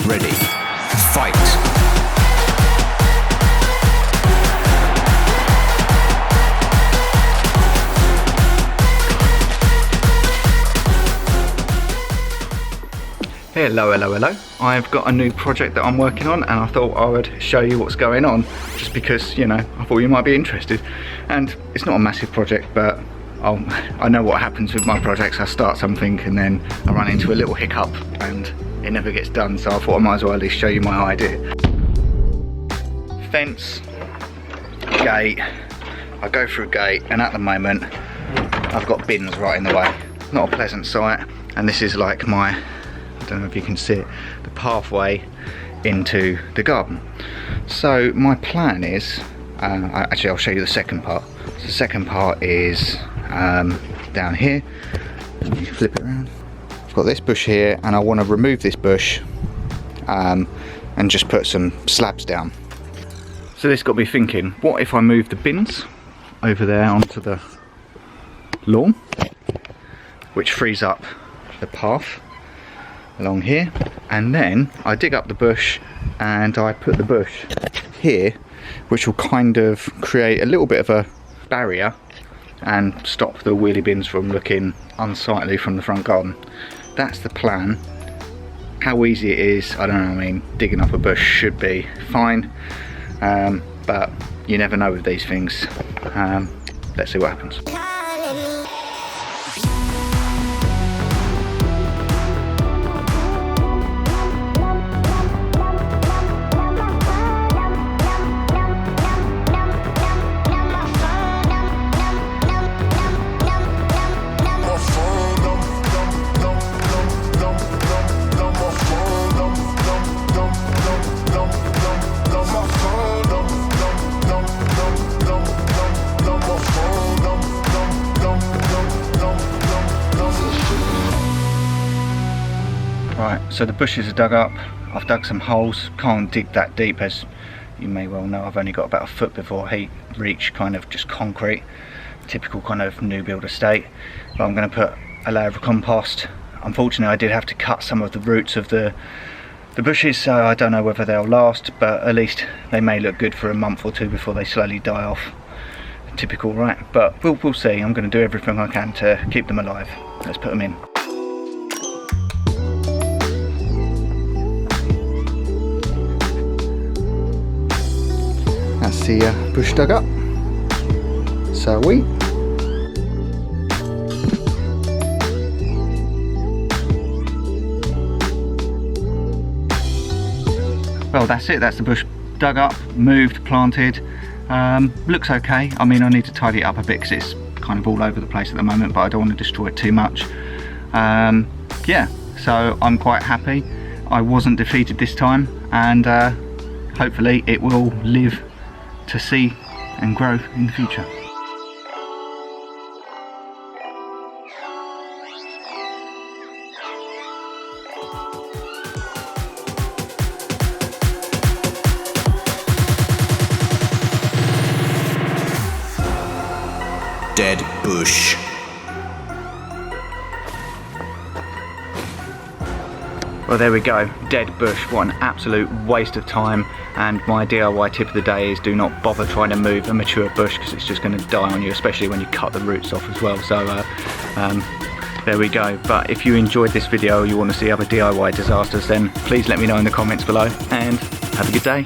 ready, fight! Hello, hello, hello. I've got a new project that I'm working on and I thought I would show you what's going on just because, you know, I thought you might be interested. And it's not a massive project, but I know what happens with my projects. I start something and then I run into a little hiccup and it never gets done, so I thought I might as well at least show you my idea. Fence, gate, I go through gate, and at the moment I've got bins right in the way. Not a pleasant sight, and this is like my, I don't know if you can see it, the pathway into the garden. So my plan is, actually I'll show you the second part. So the second part is down here. You flip it around. I've got this bush here and I want to remove this bush and just put some slabs down. So this got me thinking, what if I move the bins over there onto the lawn, which frees up the path along here, and then I dig up the bush and I put the bush here, which will kind of create a little bit of a barrier and stop the wheelie bins from looking unsightly from the front garden. That's the plan. How easy it is, I don't know. I mean, digging up a bush should be fine, but you never know with these things. Let's see what happens. Right, so the bushes are dug up. I've dug some holes. Can't dig that deep, as you may well know. I've only got about a foot before heat reach, kind of just concrete, typical kind of new build estate. But I'm going to put a layer of compost. Unfortunately, I did have to cut some of the roots of the bushes, so I don't know whether they'll last, but at least they may look good for a month or two before they slowly die off. Typical, right? But we'll see. I'm going to do everything I can to keep them alive. Let's put them in. That's the bush dug up. So well, that's it. That's the bush dug up, moved, planted. Looks okay. I mean, I need to tidy it up a bit because it's kind of all over the place at the moment, but I don't want to destroy it too much. Yeah, so I'm quite happy. I wasn't defeated this time, and hopefully it will live to see and grow in the future. Dead bush. Well, there we go, dead bush. What an absolute waste of time. And my DIY tip of the day is do not bother trying to move a mature bush because it's just going to die on you, especially when you cut the roots off as well. So there we go. But if you enjoyed this video or you want to see other DIY disasters, then please let me know in the comments below, and have a good day.